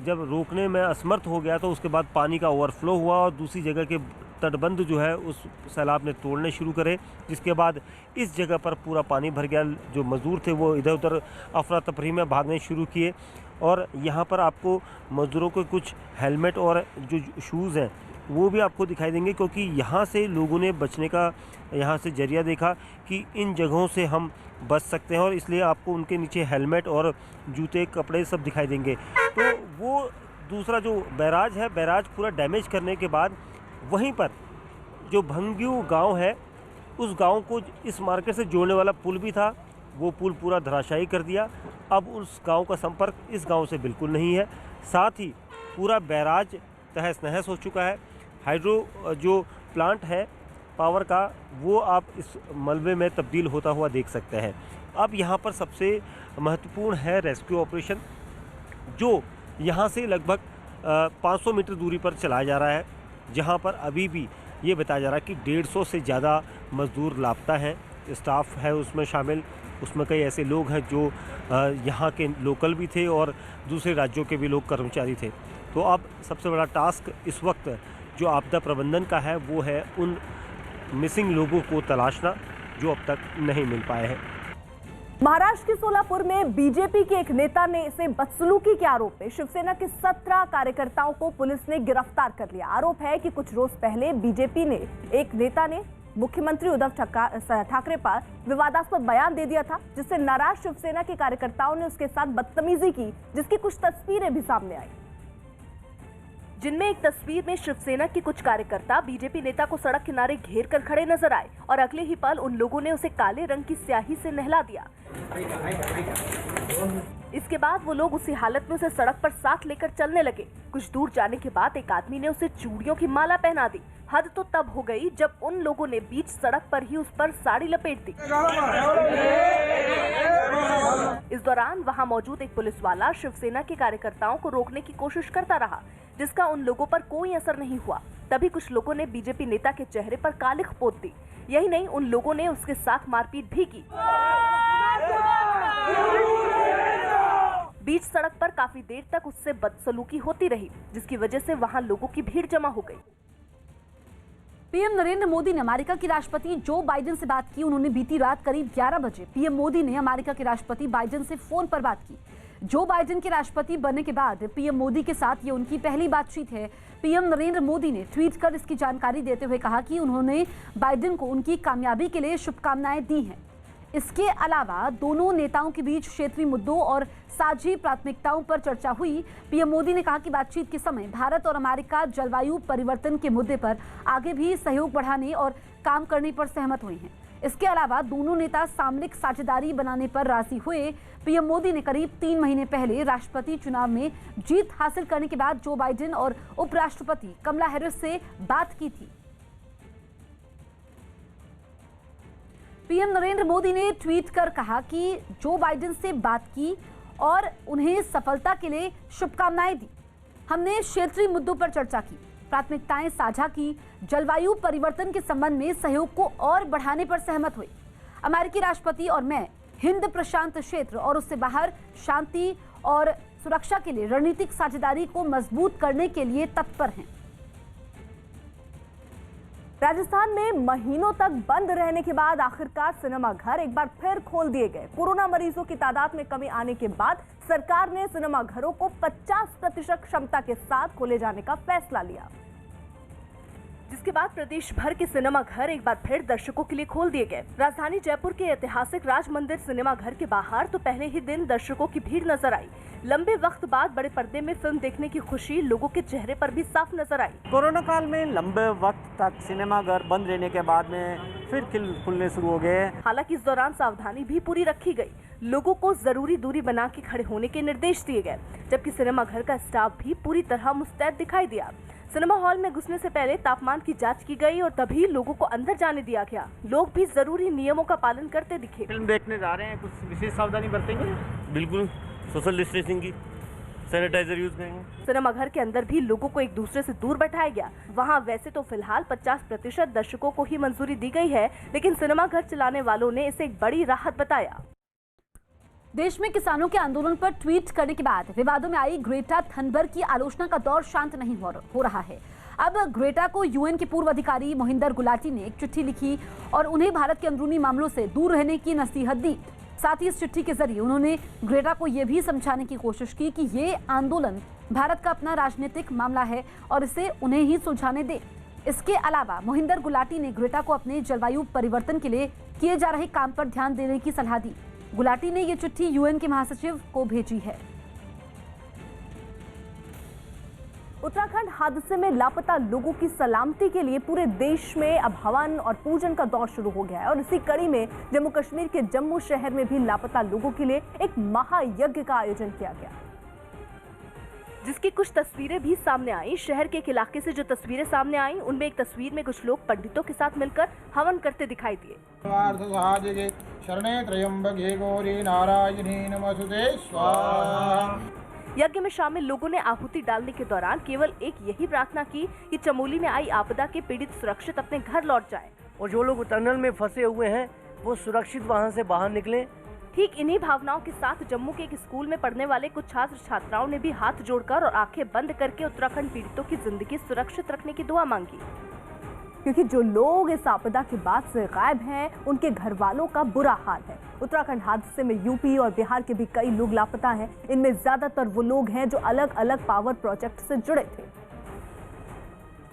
जब रोकने में असमर्थ हो गया तो उसके बाद पानी का ओवरफ्लो हुआ और दूसरी जगह के तटबंध जो है उस सैलाब ने तोड़ने शुरू करे, जिसके बाद इस जगह पर पूरा पानी भर गया। जो मज़दूर थे वो इधर उधर अफरा तफरी में भागने शुरू किए और यहाँ पर आपको मज़दूरों के कुछ हेलमेट और जो शूज़ हैं वो भी आपको दिखाई देंगे, क्योंकि यहाँ से लोगों ने बचने का यहाँ से जरिया देखा कि इन जगहों से हम बच सकते हैं और इसलिए आपको उनके नीचे हेलमेट और जूते कपड़े सब दिखाई देंगे। तो वो दूसरा जो बैराज है, बैराज पूरा डैमेज करने के बाद वहीं पर जो भंग्यू गांव है उस गांव को इस मार्केट से जोड़ने वाला पुल भी था, वो पुल पूरा धराशायी कर दिया। अब उस गांव का संपर्क इस गांव से बिल्कुल नहीं है। साथ ही पूरा बैराज तहस नहस हो चुका है। हाइड्रो जो प्लांट है पावर का वो आप इस मलबे में तब्दील होता हुआ देख सकते हैं। अब यहाँ पर सबसे महत्वपूर्ण है रेस्क्यू ऑपरेशन, जो यहाँ से लगभग 500 मीटर दूरी पर चलाया जा रहा है, जहाँ पर अभी भी ये बताया जा रहा है कि 150 से ज़्यादा मज़दूर लापता हैं। स्टाफ है उसमें शामिल, उसमें कई ऐसे लोग हैं जो यहाँ के लोकल भी थे और दूसरे राज्यों के भी लोग कर्मचारी थे। तो अब सबसे बड़ा टास्क इस वक्त जो आपदा प्रबंधन का है वो है उन मिसिंग लोगों को तलाशना जो अब तक नहीं मिल पाए हैं। महाराष्ट्र के सोलापुर में बीजेपी के एक नेता ने से बदसलूकी के आरोप में शिवसेना के 17 कार्यकर्ताओं को पुलिस ने गिरफ्तार कर लिया। आरोप है कि कुछ रोज पहले बीजेपी ने एक नेता ने मुख्यमंत्री उद्धव ठाकरे पर विवादास्पद बयान दे दिया था, जिससे नाराज शिवसेना के कार्यकर्ताओं ने उसके साथ बदतमीजी की, जिसकी कुछ तस्वीरें भी सामने आई, जिनमें एक तस्वीर में शिवसेना के कुछ कार्यकर्ता बीजेपी नेता को सड़क किनारे घेर कर खड़े नजर आए और अगले ही पल उन लोगों ने उसे काले रंग की स्याही से नहला दिया। इसके बाद वो लोग उसी हालत में उसे सड़क पर साथ लेकर चलने लगे। कुछ दूर जाने के बाद एक आदमी ने उसे चूड़ियों की माला पहना दी। हद तो तब हो गई जब उन लोगों ने बीच सड़क पर ही उस पर साड़ी लपेट दी। इस दौरान वहां मौजूद एक पुलिस वाला शिवसेना के कार्यकर्ताओं को रोकने की कोशिश करता रहा, जिसका उन लोगों पर कोई असर नहीं हुआ। तभी कुछ लोगों ने बीजेपी नेता के चेहरे पर कालिख पोत दी। यही नहीं, उन लोगों ने उसके साथ मारपीट भी की। बीच सड़क पर काफी देर तक उससे बदसलूकी होती रही, जिसकी वजह से वहां लोगों की भीड़ जमा हो गई। पीएम नरेंद्र मोदी ने अमेरिका के राष्ट्रपति जो बाइडेन से बात की। उन्होंने बीती रात करीब 11 बजे पीएम मोदी ने अमेरिका के राष्ट्रपति बाइडेन से फोन पर बात की। जो बाइडेन के राष्ट्रपति बनने के बाद पीएम मोदी के साथ ये उनकी पहली बातचीत है। पीएम नरेंद्र मोदी ने ट्वीट कर इसकी जानकारी देते हुए कहा कि उन्होंने बाइडेन को उनकी कामयाबी के लिए शुभकामनाएं दी हैं। इसके अलावा दोनों नेताओं के बीच क्षेत्रीय मुद्दों और साझी प्राथमिकताओं पर चर्चा हुई। पीएम मोदी ने कहा कि बातचीत के समय भारत और अमेरिका जलवायु परिवर्तन के मुद्दे पर आगे भी सहयोग बढ़ाने और काम करने पर सहमत हुए हैं। इसके अलावा दोनों नेता सामरिक साझेदारी बनाने पर राजी हुए। पीएम मोदी ने करीब 3 महीने पहले राष्ट्रपति चुनाव में जीत हासिल करने के बाद जो बाइडेन और उपराष्ट्रपति कमला हैरिस से बात की थी। पीएम नरेंद्र मोदी ने ट्वीट कर कहा कि जो बाइडेन से बात की और उन्हें सफलता के लिए शुभकामनाएं दी। हमने क्षेत्रीय मुद्दों पर चर्चा की, प्राथमिकताएं साझा की, जलवायु परिवर्तन के संबंध में सहयोग को और बढ़ाने पर सहमत हुए। अमेरिकी राष्ट्रपति और मैं हिंद प्रशांत क्षेत्र और उससे बाहर शांति और सुरक्षा के लिए रणनीतिक साझेदारी को मजबूत करने के लिए तत्पर हैं। राजस्थान में महीनों तक बंद रहने के बाद आखिरकार सिनेमा घर एक बार फिर खोल दिए गए। कोरोना मरीजों की तादाद में कमी आने के बाद सरकार ने सिनेमा घरों को 50% क्षमता के साथ खोले जाने का फैसला लिया, जिसके बाद प्रदेश भर के सिनेमा घर एक बार फिर दर्शकों के लिए खोल दिए गए। राजधानी जयपुर के ऐतिहासिक राज मंदिर सिनेमा घर के बाहर तो पहले ही दिन दर्शकों की भीड़ नजर आई। लंबे वक्त बाद बड़े पर्दे में फिल्म देखने की खुशी लोगों के चेहरे पर भी साफ नजर आई। कोरोना काल में लंबे वक्त तक सिनेमा घर बंद रहने के बाद में फिर खुलने शुरू हो गए। हालांकि इस दौरान सावधानी भी पूरी रखी गई। लोगों को जरूरी दूरी बना के खड़े होने के निर्देश दिए गए, जबकि सिनेमा घर का स्टाफ भी पूरी तरह मुस्तैद दिखाई दिया। सिनेमा हॉल में घुसने से पहले तापमान की जांच की गई और तभी लोगों को अंदर जाने दिया गया। लोग भी जरूरी नियमों का पालन करते दिखे। फिल्म देखने जा रहे हैं, कुछ विशेष सावधानी बरतेंगे? बिल्कुल, सोशल डिस्टेंसिंग की, सैनिटाइजर यूज करेंगे। सिनेमा घर के अंदर भी लोगों को एक दूसरे से दूर बैठाया गया। वहां वैसे तो फिलहाल 50% दर्शकों को ही मंजूरी दी गई है, लेकिन सिनेमा घर चलाने वालों ने इसे एक बड़ी राहत बताया। देश में किसानों के आंदोलन पर ट्वीट करने के बाद विवादों में आई ग्रेटा थनबर्ग की आलोचना का दौर शांत नहीं हो रहा है। अब ग्रेटा को यूएन के पूर्व अधिकारी मोहिंदर गुलाटी ने एक चिट्ठी लिखी और उन्हें भारत के अंदरूनी मामलों से दूर रहने की नसीहत दी। साथ ही इस चिट्ठी के जरिए उन्होंने ग्रेटा को यह भी समझाने की कोशिश की कि ये आंदोलन भारत का अपना राजनीतिक मामला है और इसे उन्हें ही सुलझाने दे। इसके अलावा मोहिंदर गुलाटी ने ग्रेटा को अपने जलवायु परिवर्तन के लिए किए जा रहे काम पर ध्यान देने की सलाह दी। गुलाटी ने ये चिट्ठी यूएन के महासचिव को भेजी है। उत्तराखंड हादसे में लापता लोगों की सलामती के लिए पूरे देश में अब हवन और पूजन का दौर शुरू हो गया है और इसी कड़ी में जम्मू कश्मीर के जम्मू शहर में भी लापता लोगों के लिए एक महायज्ञ का आयोजन किया गया, जिसकी कुछ तस्वीरें भी सामने आई। शहर के एक इलाके से जो तस्वीरें सामने आई, उनमें एक तस्वीर में कुछ लोग पंडितों के साथ मिलकर हवन करते दिखाई दिए। शरणे त्र्यंबके गौरी नारायणी नमस्तुते स्वाहा। यज्ञ में शामिल लोगों ने आहुति डालने के दौरान केवल एक यही प्रार्थना की कि चमोली में आई आपदा के पीड़ित सुरक्षित अपने घर लौट जाएं। और जो लोग टनल में फंसे हुए हैं वो सुरक्षित वहां से बाहर निकलें। ठीक इन्हीं भावनाओं के साथ जम्मू के एक स्कूल में पढ़ने वाले कुछ छात्र छात्राओं ने भी हाथ जोड़कर और आंखें बंद करके उत्तराखंड पीड़ितों की जिंदगी सुरक्षित रखने की दुआ मांगी, क्योंकि जो लोग इस आपदा के बाद से गायब हैं, उनके घर वालों का बुरा हाल है। उत्तराखंड हादसे में यूपी और बिहार के भी कई लोग लापता हैं। इनमें ज्यादातर वो लोग हैं जो अलग अलग पावर प्रोजेक्ट से जुड़े थे,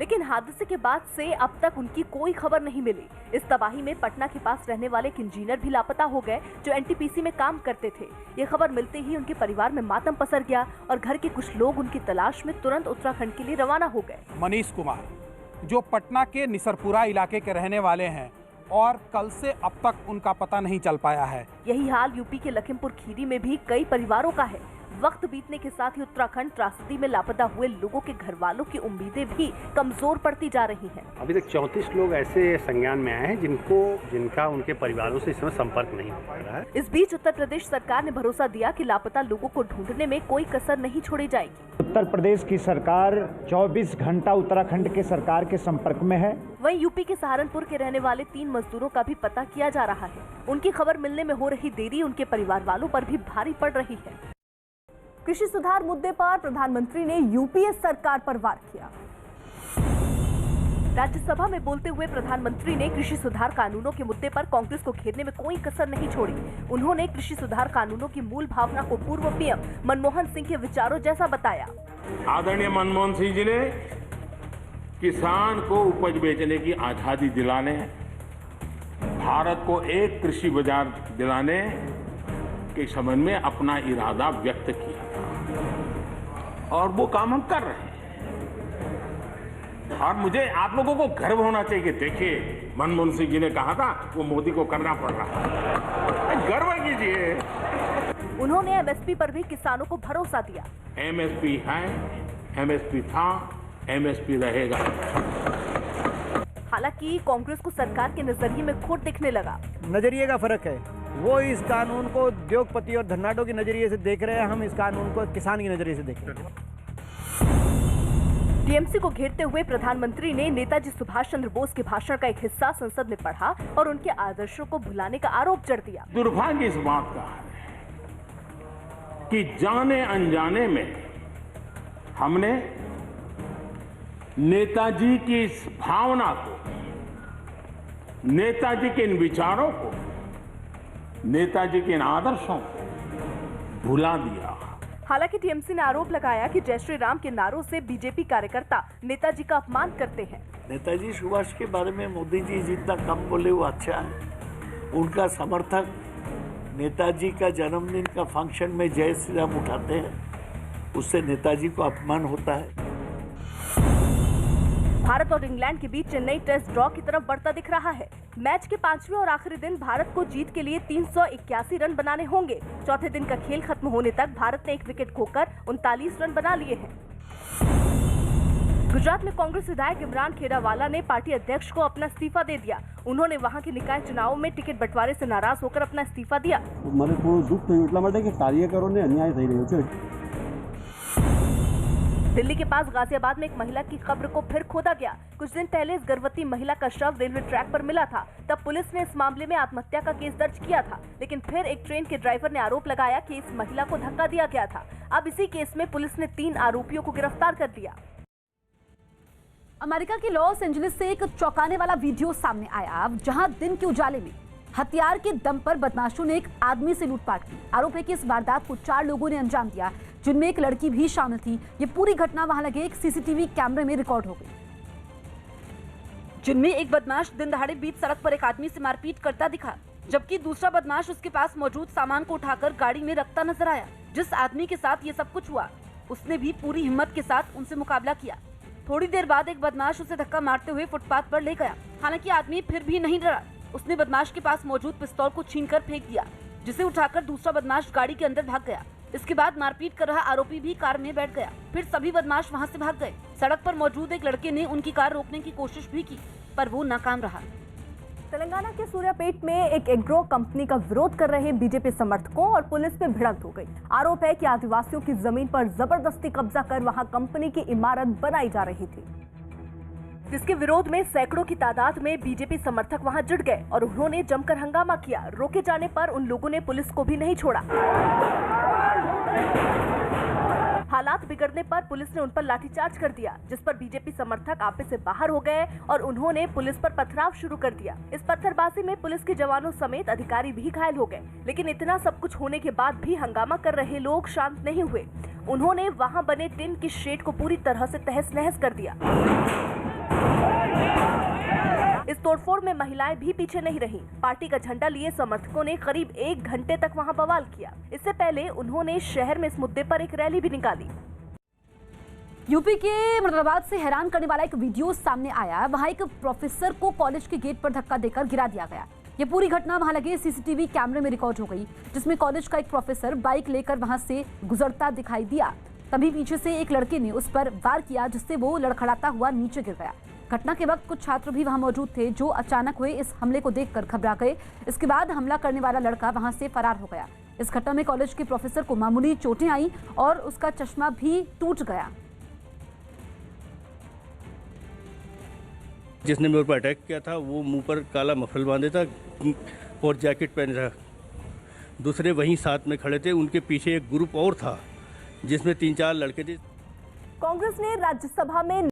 लेकिन हादसे के बाद से अब तक उनकी कोई खबर नहीं मिली। इस तबाही में पटना के पास रहने वाले एक इंजीनियर भी लापता हो गए जो एनटीपीसी में काम करते थे। ये खबर मिलते ही उनके परिवार में मातम पसर गया और घर के कुछ लोग उनकी तलाश में तुरंत उत्तराखंड के लिए रवाना हो गए। मनीष कुमार जो पटना के निसरपुरा इलाके के रहने वाले हैं और कल से अब तक उनका पता नहीं चल पाया है। यही हाल यूपी के लखीमपुर खीरी में भी कई परिवारों का है। वक्त बीतने के साथ ही उत्तराखंड त्रासदी में लापता हुए लोगों के घर वालों की उम्मीदें भी कमजोर पड़ती जा रही हैं। अभी तक 34 लोग ऐसे संज्ञान में आए हैं जिनका उनके परिवारों से इस समय संपर्क नहीं हो पा रहा है। इस बीच उत्तर प्रदेश सरकार ने भरोसा दिया कि लापता लोगों को ढूंढने में कोई कसर नहीं छोड़ी जाएगी। उत्तर प्रदेश की सरकार 24 घंटा उत्तराखंड के सरकार के संपर्क में है। वहीं यूपी के सहारनपुर के रहने वाले 3 मजदूरों का भी पता किया जा रहा है। उनकी खबर मिलने में हो रही देरी उनके परिवार वालों पर भी भारी पड़ रही है। कृषि सुधार मुद्दे पर प्रधानमंत्री ने यूपीए सरकार पर वार किया। राज्यसभा में बोलते हुए प्रधानमंत्री ने कृषि सुधार कानूनों के मुद्दे पर कांग्रेस को घेरने में कोई कसर नहीं छोड़ी। उन्होंने कृषि सुधार कानूनों की मूल भावना को पूर्व पीएम मनमोहन सिंह के विचारों जैसा बताया। आदरणीय मनमोहन सिंह जी ने किसान को उपज बेचने की आजादी दिलाने, भारत को एक कृषि बाजार दिलाने के संबंध में अपना इरादा व्यक्त किया और वो काम हम कर रहे हैं। और मुझे आप लोगों को गर्व होना चाहिए कि देखिए मनमोहन सिंह जी ने कहा था वो मोदी को करना पड़ रहा है, गर्व कीजिए। उन्होंने एमएसपी पर भी किसानों को भरोसा दिया। एमएसपी है, एमएसपी था, एमएसपी रहेगा। हालांकि कांग्रेस को सरकार के नजरिए में खोट दिखने लगा। नजरिए का फर्क है। वो इस कानून को उद्योगपति और धन्नाटों के नजरिए से देख रहे हैं, हम इस कानून को किसान के नजरिए से देख रहे हैं। टीएमसी को घेरते हुए प्रधानमंत्री ने नेताजी सुभाष चंद्र बोस के भाषण का एक हिस्सा संसद में पढ़ा और उनके आदर्शों को भुलाने का आरोप जड़ दिया। दुर्भाग्य इस बात का है कि जाने अनजाने में हमने नेताजी की इस भावना को नेताजी के इन विचारों को, नेताजी के इन आदर्शों को भुला दिया। हालांकि टीएमसी ने आरोप लगाया कि जय श्री राम के नारों से बीजेपी कार्यकर्ता नेताजी का अपमान करते हैं। नेताजी सुभाष के बारे में मोदी जी जितना कम बोले वो अच्छा है। उनका समर्थक नेताजी का जन्मदिन का फंक्शन में जय श्री राम उठाते हैं, उससे नेताजी को अपमान होता है। भारत और इंग्लैंड के बीच चेन्नई टेस्ट ड्रॉ की तरफ बढ़ता दिख रहा है। मैच के 5वें और आखिरी दिन भारत को जीत के लिए 381 रन बनाने होंगे। चौथे दिन का खेल खत्म होने तक भारत ने 1 विकेट खोकर 39 रन बना लिए हैं। गुजरात में कांग्रेस विधायक इमरान खेड़ावाला ने पार्टी अध्यक्ष को अपना इस्तीफा दे दिया। उन्होंने वहां के निकाय चुनावों में टिकट बंटवारे से नाराज होकर अपना इस्तीफा दिया। મને થોડું દુઃખ થયું એટલા માટે કે કાર્યકરોને અન્યાય થઈ રહ્યો છે। दिल्ली के पास गाजियाबाद में एक महिला की कब्र को फिर खोदा गया। कुछ दिन पहले इस गर्भवती महिला का शव रेलवे ट्रैक पर मिला था। तब पुलिस ने इस मामले में आत्महत्या का केस दर्ज किया था, लेकिन फिर एक ट्रेन के ड्राइवर ने आरोप लगाया कि इस महिला को धक्का दिया गया था। अब इसी केस में पुलिस ने 3 आरोपियों को गिरफ्तार कर लिया। अमेरिका के लॉस एंजलिस से एक चौंकाने वाला वीडियो सामने आया, जहां दिन के उजाले में हथियार के दम पर बदमाशों ने एक आदमी से लूटपाट की। आरोप है कि इस वारदात को 4 लोगों ने अंजाम दिया, जिनमें एक लड़की भी शामिल थी। ये पूरी घटना वहां लगे एक सीसीटीवी कैमरे में रिकॉर्ड हो गई, जिनमें एक बदमाश दिन दहाड़े बीच सड़क पर एक आदमी से मारपीट करता दिखा, जबकि दूसरा बदमाश उसके पास मौजूद सामान को उठाकर गाड़ी में रखता नजर आया। जिस आदमी के साथ ये सब कुछ हुआ, उसने भी पूरी हिम्मत के साथ उनसे मुकाबला किया। थोड़ी देर बाद एक बदमाश उसे धक्का मारते हुए फुटपाथ पर ले गया। हालांकि आदमी फिर भी नहीं डरा। उसने बदमाश के पास मौजूद पिस्तौल को छीनकर फेंक दिया, जिसे उठाकर दूसरा बदमाश गाड़ी के अंदर भाग गया। इसके बाद मारपीट कर रहा आरोपी भी कार में बैठ गया। फिर सभी बदमाश वहां से भाग गए। सड़क पर मौजूद एक लड़के ने उनकी कार रोकने की कोशिश भी की, पर वो नाकाम रहा। तेलंगाना के सूर्यापेट में एक एग्रो कंपनी का विरोध कर रहे बीजेपी समर्थकों और पुलिस में भिड़ंत हो गई। आरोप है कि आदिवासियों की जमीन पर जबरदस्ती कब्जा कर वहां कंपनी की इमारत बनाई जा रही थी, जिसके विरोध में सैकड़ों की तादाद में बीजेपी समर्थक वहां जुट गए और उन्होंने जमकर हंगामा किया। रोके जाने पर उन लोगों ने पुलिस को भी नहीं छोड़ा। हालात बिगड़ने पर पुलिस ने उन पर लाठीचार्ज कर दिया, जिस पर बीजेपी समर्थक आपे से बाहर हो गए और उन्होंने पुलिस पर पथराव शुरू कर दिया। इस पत्थरबाजी में पुलिस के जवानों समेत अधिकारी भी घायल हो गए। लेकिन इतना सब कुछ होने के बाद भी हंगामा कर रहे लोग शांत नहीं हुए। उन्होंने वहां बने टिन की शेड को पूरी तरह से तहस नहस कर दिया। इस तोड़फोड़ में महिलाएं भी पीछे नहीं रहीं। पार्टी का झंडा लिए समर्थकों ने करीब 1 घंटे तक वहां बवाल किया। इससे पहले उन्होंने शहर में इस मुद्दे पर एक रैली भी निकाली। यूपी के मुरादाबाद से हैरान करने वाला एक वीडियो सामने आया। वहां एक प्रोफेसर को कॉलेज के गेट पर धक्का देकर गिरा दिया गया। ये पूरी घटना वहां लगे सीसीटीवी कैमरे में रिकॉर्ड हो गई, जिसमें कॉलेज का एक प्रोफेसर बाइक लेकर वहां से गुजरता दिखाई दिया। तभी पीछे से एक लड़के ने उस पर वार किया, जिससे वो लड़खड़ाता हुआ नीचे गिर गया। घटना के वक्त कुछ छात्र भी वहां मौजूद थे, जो अचानक हुए इस हमले को देखकर घबरा गए। इसके बाद हमला करने वाला लड़का वहां से फरार हो गया। इस घटना में कॉलेज के प्रोफेसर को मामूली चोटें आई और उसका चश्मा भी टूट गया। जिसने मेरे पर अटैक किया था वो मुंह पर काला मफलर बांधे था और जैकेट पहने था। दूसरे वहीं साथ में खड़े थे। उनके पीछे एक ग्रुप और था जिसमें 3-4 लड़के थे। कांग्रेस ने राज्यसभा में